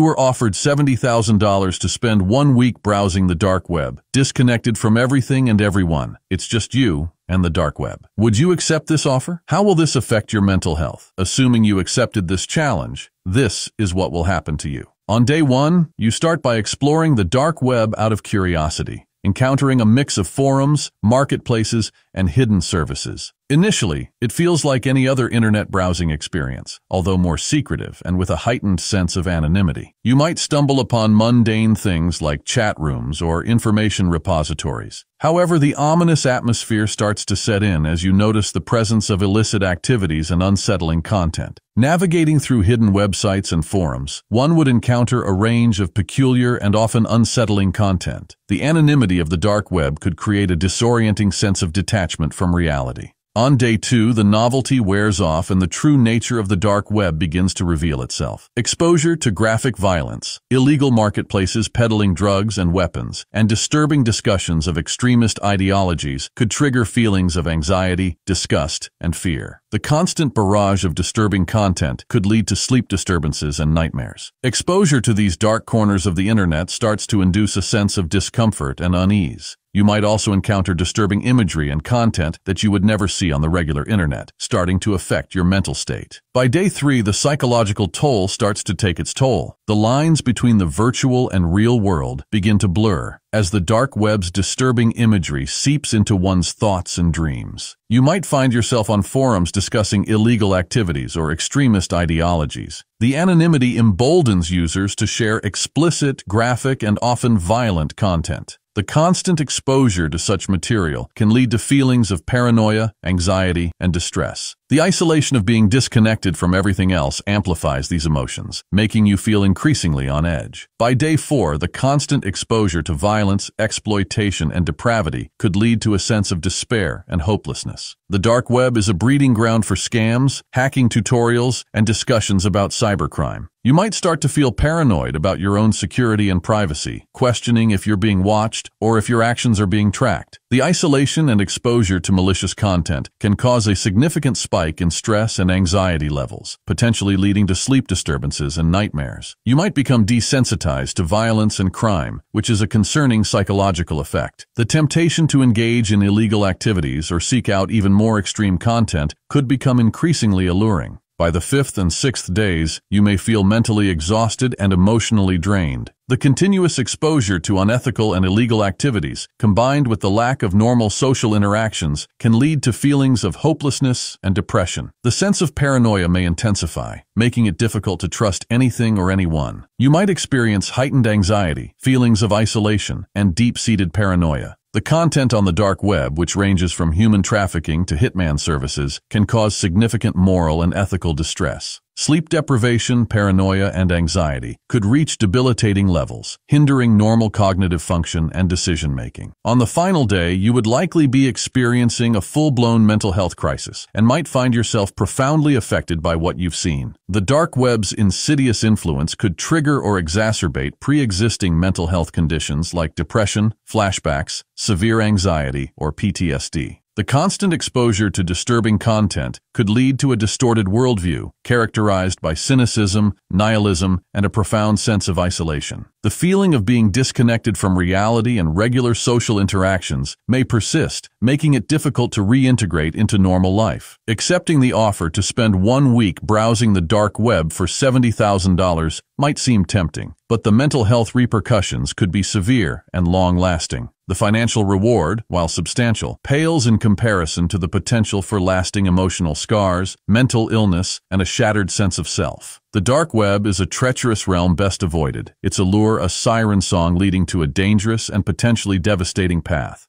You were offered $70,000 to spend 1 week browsing the dark web, disconnected from everything and everyone. It's just you and the dark web. Would you accept this offer? How will this affect your mental health? Assuming you accepted this challenge, this is what will happen to you. On day 1, you start by exploring the dark web out of curiosity, encountering a mix of forums, marketplaces, and hidden services. Initially, it feels like any other internet browsing experience, although more secretive and with a heightened sense of anonymity. You might stumble upon mundane things like chat rooms or information repositories. However, the ominous atmosphere starts to set in as you notice the presence of illicit activities and unsettling content. Navigating through hidden websites and forums, one would encounter a range of peculiar and often unsettling content. The anonymity of the dark web could create a disorienting sense of detachment from reality. On day 2, the novelty wears off and the true nature of the dark web begins to reveal itself. Exposure to graphic violence, illegal marketplaces peddling drugs and weapons, and disturbing discussions of extremist ideologies could trigger feelings of anxiety, disgust, and fear. The constant barrage of disturbing content could lead to sleep disturbances and nightmares. Exposure to these dark corners of the internet starts to induce a sense of discomfort and unease. You might also encounter disturbing imagery and content that you would never see on the regular internet, starting to affect your mental state. By day 3, the psychological toll starts to take its toll. The lines between the virtual and real world begin to blur as the dark web's disturbing imagery seeps into one's thoughts and dreams. You might find yourself on forums discussing illegal activities or extremist ideologies. The anonymity emboldens users to share explicit, graphic, and often violent content. The constant exposure to such material can lead to feelings of paranoia, anxiety, and distress. The isolation of being disconnected from everything else amplifies these emotions, making you feel increasingly on edge. By day 4, the constant exposure to violence, exploitation, and depravity could lead to a sense of despair and hopelessness. The dark web is a breeding ground for scams, hacking tutorials, and discussions about cybercrime. You might start to feel paranoid about your own security and privacy, questioning if you're being watched or if your actions are being tracked. The isolation and exposure to malicious content can cause a significant spike in stress and anxiety levels, potentially leading to sleep disturbances and nightmares. You might become desensitized to violence and crime, which is a concerning psychological effect. The temptation to engage in illegal activities or seek out even more extreme content could become increasingly alluring. By the 5th and 6th days, you may feel mentally exhausted and emotionally drained. The continuous exposure to unethical and illegal activities, combined with the lack of normal social interactions, can lead to feelings of hopelessness and depression. The sense of paranoia may intensify, making it difficult to trust anything or anyone. You might experience heightened anxiety, feelings of isolation, and deep-seated paranoia. The content on the dark web, which ranges from human trafficking to hitman services, can cause significant moral and ethical distress. Sleep deprivation, paranoia, and anxiety could reach debilitating levels, hindering normal cognitive function and decision-making. On the final day, you would likely be experiencing a full-blown mental health crisis and might find yourself profoundly affected by what you've seen. The dark web's insidious influence could trigger or exacerbate pre-existing mental health conditions like depression, flashbacks, severe anxiety, or PTSD. The constant exposure to disturbing content could lead to a distorted worldview, characterized by cynicism, nihilism, and a profound sense of isolation. The feeling of being disconnected from reality and regular social interactions may persist, making it difficult to reintegrate into normal life. Accepting the offer to spend 1 week browsing the dark web for $70,000 might seem tempting, but the mental health repercussions could be severe and long-lasting. The financial reward, while substantial, pales in comparison to the potential for lasting emotional scars, mental illness, and a shattered sense of self. The dark web is a treacherous realm best avoided, its allure a siren song leading to a dangerous and potentially devastating path.